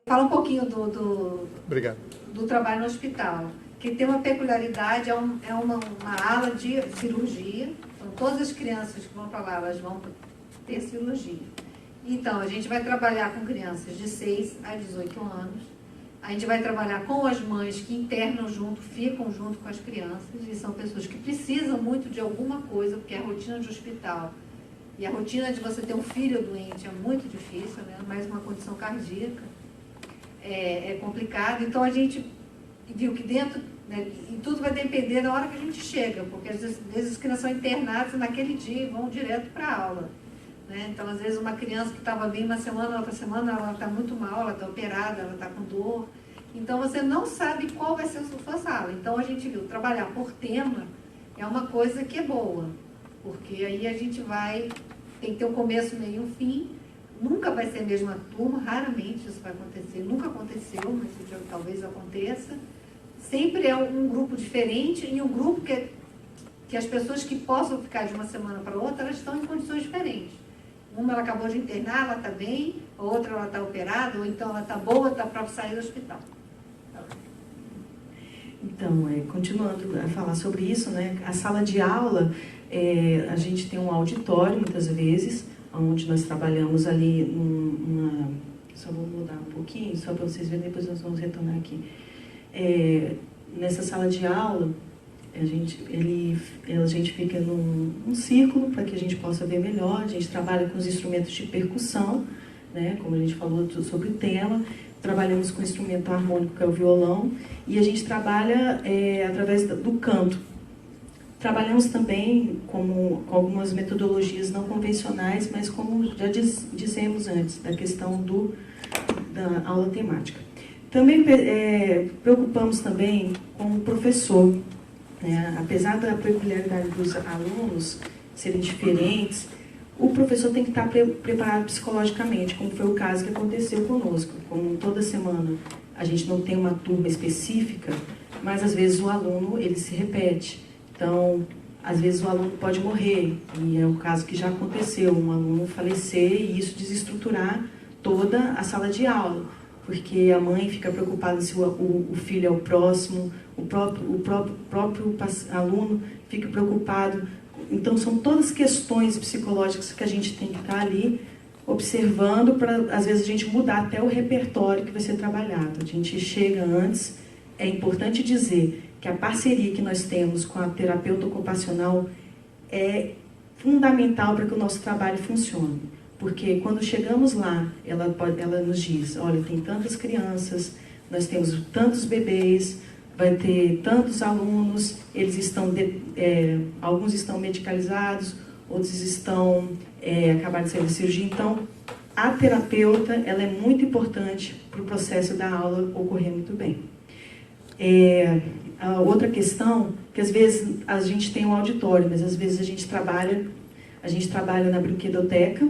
Fala um pouquinho Obrigado. do trabalho no hospital, que tem uma peculiaridade, é uma ala de cirurgia, então todas as crianças que vão para lá, elas vão ter cirurgia. Então, a gente vai trabalhar com crianças de 6 a 18 anos, a gente vai trabalhar com as mães que internam junto, ficam junto com as crianças, e são pessoas que precisam muito de alguma coisa, porque a rotina de hospital e a rotina de você ter um filho doente é muito difícil, né? Mais uma condição cardíaca. É complicado, então a gente viu que dentro, né, e tudo vai depender da hora que a gente chega, porque às vezes as crianças são internadas naquele dia e vão direto para a aula, né? Então às vezes uma criança que estava bem uma semana, outra semana ela está muito mal, ela está operada, ela está com dor, então você não sabe qual vai ser a sua sala. Então a gente viu, trabalhar por tema é uma coisa que é boa, porque aí a gente tem que ter um começo, meio e um fim. Nunca vai ser a mesma turma, raramente isso vai acontecer, nunca aconteceu, mas talvez aconteça. Sempre é um grupo diferente e um grupo que as pessoas que possam ficar de uma semana para outra, elas estão em condições diferentes. Uma ela acabou de internar, ela está bem, a outra ela está operada, ou então ela está boa, está para sair do hospital. Então, continuando a falar sobre isso, né, a sala de aula, a gente tem um auditório, muitas vezes, onde nós trabalhamos ali só vou mudar um pouquinho, só para vocês verem, depois nós vamos retornar aqui. Nessa sala de aula, a gente fica num círculo para que a gente possa ver melhor, a gente trabalha com os instrumentos de percussão, né, como a gente falou sobre o tema, trabalhamos com o instrumento harmônico, que é o violão, e a gente trabalha através do canto. Trabalhamos também com algumas metodologias não convencionais, mas como já dissemos antes, da questão da aula temática. Também preocupamos também com o professor, né? Apesar da peculiaridade dos alunos serem diferentes, o professor tem que estar preparado psicologicamente, como foi o caso que aconteceu conosco. Como toda semana a gente não tem uma turma específica, mas às vezes o aluno ele se repete. Então, às vezes o aluno pode morrer, e é o caso que já aconteceu, um aluno falecer e isso desestruturar toda a sala de aula, porque a mãe fica preocupada se o filho é o próximo, o próprio aluno fica preocupado. Então, são todas questões psicológicas que a gente tem que estar ali observando para, às vezes, a gente mudar até o repertório que vai ser trabalhado. A gente chega antes, é importante dizer que a parceria que nós temos com a terapeuta ocupacional é fundamental para que o nosso trabalho funcione. Porque quando chegamos lá, ela nos diz, olha, tem tantas crianças, nós temos tantos bebês, vai ter tantos alunos, alguns estão medicalizados, outros acabaram de sair da cirurgia. Então, a terapeuta ela é muito importante para o processo da aula ocorrer muito bem. A outra questão, que às vezes a gente tem um auditório, mas às vezes a gente trabalha na brinquedoteca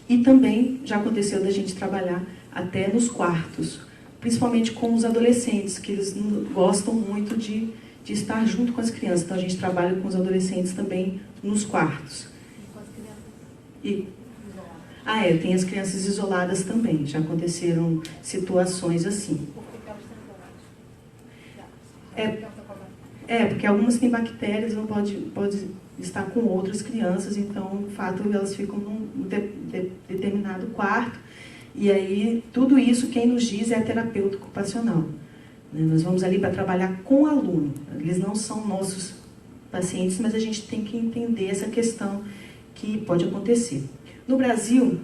e também já aconteceu da gente trabalhar até nos quartos, principalmente com os adolescentes, que eles gostam muito de estar junto com as crianças. Então a gente trabalha com os adolescentes também nos quartos. Tem as crianças isoladas também, já aconteceram situações assim. Porque algumas têm bactérias, não pode estar com outras crianças, então, o fato, elas ficam num determinado quarto, e aí, tudo isso, quem nos diz é a terapeuta ocupacional. Nós vamos ali para trabalhar com o aluno, eles não são nossos pacientes, mas a gente tem que entender essa questão que pode acontecer. No Brasil,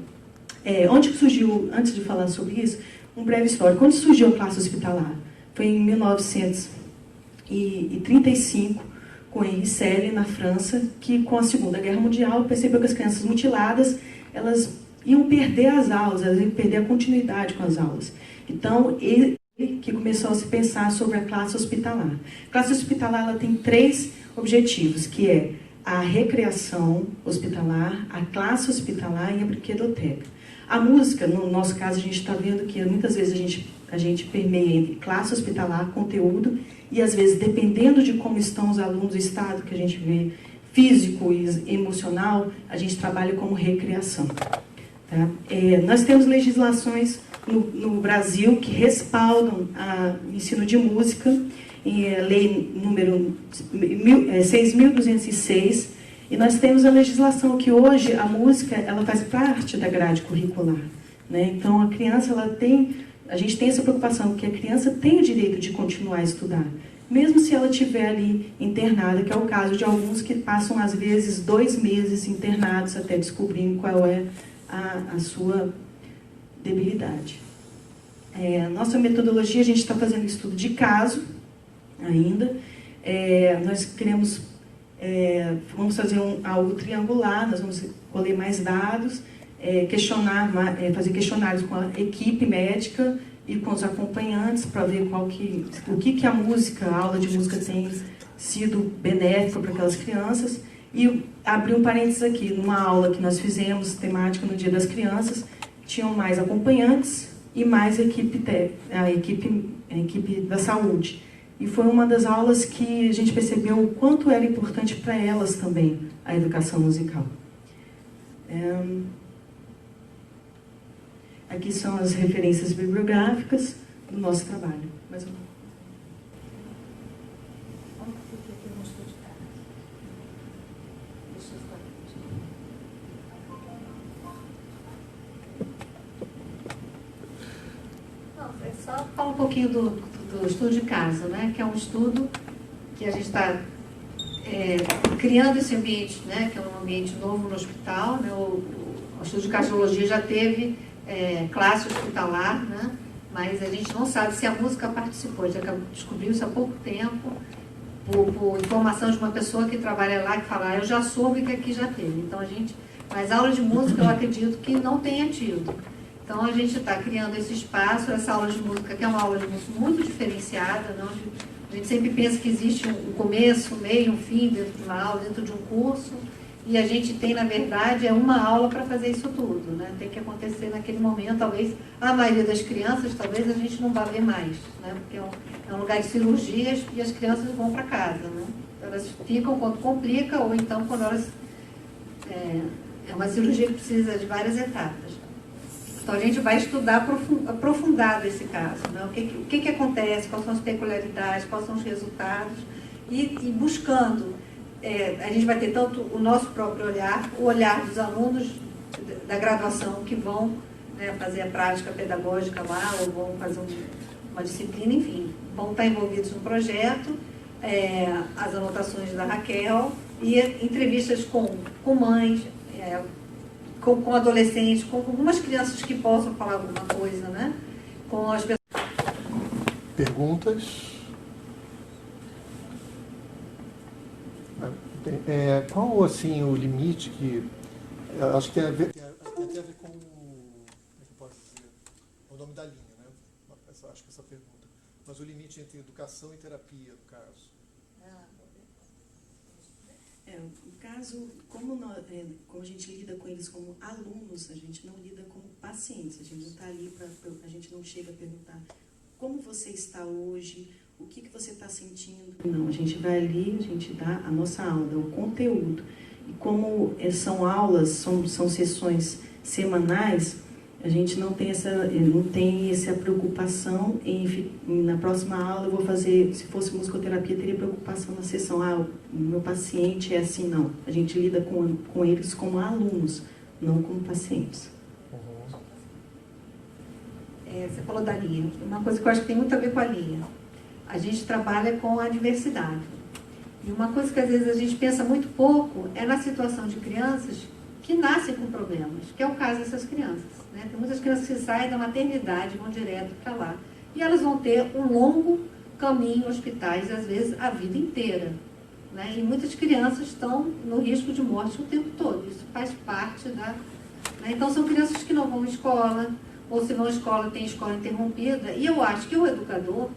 onde surgiu, antes de falar sobre isso, um breve histórico, onde surgiu a classe hospitalar? Foi em 1935, com Henri Selle, na França, que com a Segunda Guerra Mundial percebeu que as crianças mutiladas, elas iam perder as aulas, elas iam perder a continuidade com as aulas. Então, ele que começou a se pensar sobre a classe hospitalar. A classe hospitalar ela tem 3 objetivos, que é a recreação hospitalar, a classe hospitalar e a brinquedoteca. A música, no nosso caso, a gente está vendo que muitas vezes a gente permeia entre classe hospitalar, conteúdo, e às vezes, dependendo de como estão os alunos, o estado que a gente vê, físico e emocional, a gente trabalha como recreação. Tá? Nós temos legislações no Brasil que respaldam o ensino de música, lei número 6.206, e nós temos a legislação que hoje a música ela faz parte da grade curricular. Né? Então a criança a gente tem essa preocupação que a criança tem o direito de continuar a estudar, mesmo se ela estiver ali internada, que é o caso de alguns que passam às vezes 2 meses internados até descobrirem qual é a sua debilidade. Nossa metodologia, a gente está fazendo estudo de caso ainda. Nós queremos, vamos fazer algo triangular, nós vamos colher mais dados, fazer questionários com a equipe médica e com os acompanhantes para ver o que a música, a aula de música tem sido benéfica para aquelas crianças. E abrir um parênteses aqui, numa aula que nós fizemos, temática no Dia das Crianças, tinham mais acompanhantes e mais a equipe da saúde. E foi uma das aulas que a gente percebeu o quanto era importante para elas também a educação musical. Aqui são as referências bibliográficas do nosso trabalho. Mais uma. Só falar um pouquinho do estudo de caso, né? Que é um estudo que a gente está criando esse ambiente, né? Que é um ambiente novo no hospital. Né? O estudo de cardiologia já teve classe hospitalar, né? Mas a gente não sabe se a música participou. A gente descobriu isso há pouco tempo, por informação de uma pessoa que trabalha lá, que fala, eu já soube que aqui já teve. Então mas aula de música eu acredito que não tenha tido. Então, a gente está criando esse espaço, essa aula de música, que é uma aula de música muito diferenciada, né? A gente sempre pensa que existe um começo, um meio, um fim dentro de uma aula, dentro de um curso, e a gente tem, na verdade, uma aula para fazer isso tudo, né? Tem que acontecer naquele momento, talvez, a maioria das crianças, talvez a gente não vá ver mais, né? Porque é um lugar de cirurgias e as crianças vão para casa, né? Elas ficam quando complica, ou então quando elas... É uma cirurgia que precisa de várias etapas. Então, a gente vai estudar aprofundado esse caso, né? O que acontece, quais são as peculiaridades, quais são os resultados, e buscando, a gente vai ter tanto o nosso próprio olhar, o olhar dos alunos da graduação que vão, né, fazer a prática pedagógica lá, ou vão fazer uma disciplina, enfim, vão estar envolvidos no projeto, as anotações da Raquel, e entrevistas com mães, com adolescentes, com algumas crianças que possam falar alguma coisa, né? Com as pessoas. Perguntas? Qual, assim, o limite que... Acho que tem a ver com... Como é que eu posso dizer? O nome da linha, né? Acho que essa pergunta. Mas o limite entre educação e terapia, no caso. No caso, como a gente lida com eles como alunos, a gente não lida como pacientes. A gente não está ali a gente não chega a perguntar como você está hoje, o que você está sentindo. Não, a gente vai ali, a gente dá a nossa aula, o conteúdo. E como são aulas, são sessões semanais, a gente não tem essa preocupação na próxima aula eu vou fazer, se fosse musicoterapia, teria preocupação na sessão, o meu paciente é assim, não. A gente lida com eles como alunos, não como pacientes. Você falou da linha. Uma coisa que eu acho que tem muito a ver com a linha. A gente trabalha com a diversidade. E uma coisa que às vezes a gente pensa muito pouco é na situação de crianças que nascem com problemas, que é o caso dessas crianças. Né? Tem muitas crianças que saem da maternidade e vão direto para lá. E elas vão ter um longo caminho em hospitais, às vezes a vida inteira. Né? E muitas crianças estão no risco de morte o tempo todo. Isso faz parte da... Né? Então, são crianças que não vão à escola, ou se vão à escola, tem escola interrompida. E eu acho que o educador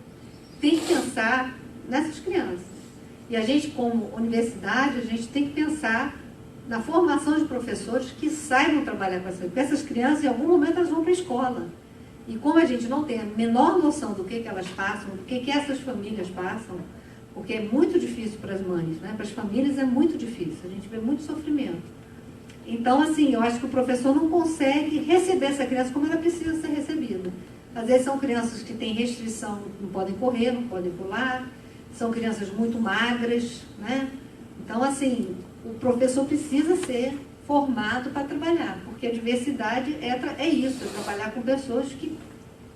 tem que pensar nessas crianças. E a gente, como universidade, a gente tem que pensar na formação de professores que saibam trabalhar com essas crianças. Em algum momento elas vão para a escola. E como a gente não tem a menor noção do que elas passam, do que essas famílias passam, porque é muito difícil para as mães, né? Para as famílias é muito difícil, a gente vê muito sofrimento. Então, assim, eu acho que o professor não consegue receber essa criança como ela precisa ser recebida. Às vezes são crianças que têm restrição, não podem correr, não podem pular, são crianças muito magras, né? Então, assim, o professor precisa ser formado para trabalhar, porque a diversidade é isso, é trabalhar com pessoas que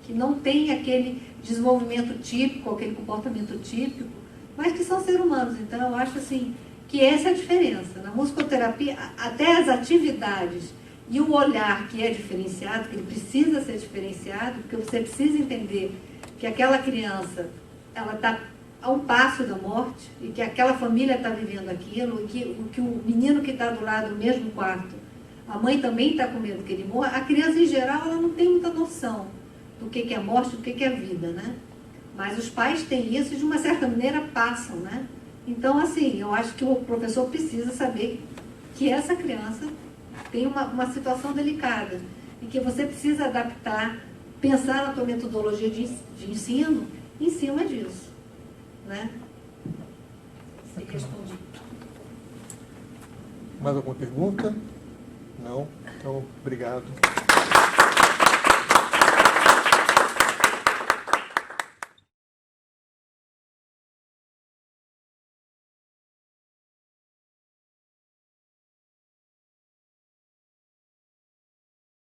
não têm aquele desenvolvimento típico, aquele comportamento típico, mas que são seres humanos. Então, eu acho assim, que essa é a diferença. Na musicoterapia, até as atividades e o olhar que é diferenciado, que ele precisa ser diferenciado, porque você precisa entender que aquela criança, ela está a um passo da morte, e que aquela família está vivendo aquilo, e que o menino que está do lado do mesmo quarto, a mãe também está com medo que ele morra. A criança, em geral, ela não tem muita noção do que é morte, do que é vida, né? Mas os pais têm isso e, de uma certa maneira, passam, né? Então, assim, eu acho que o professor precisa saber que essa criança tem uma situação delicada e que você precisa adaptar, pensar na tua metodologia de ensino em cima disso, né? Se respondi. Mais alguma pergunta? Não? Então, obrigado.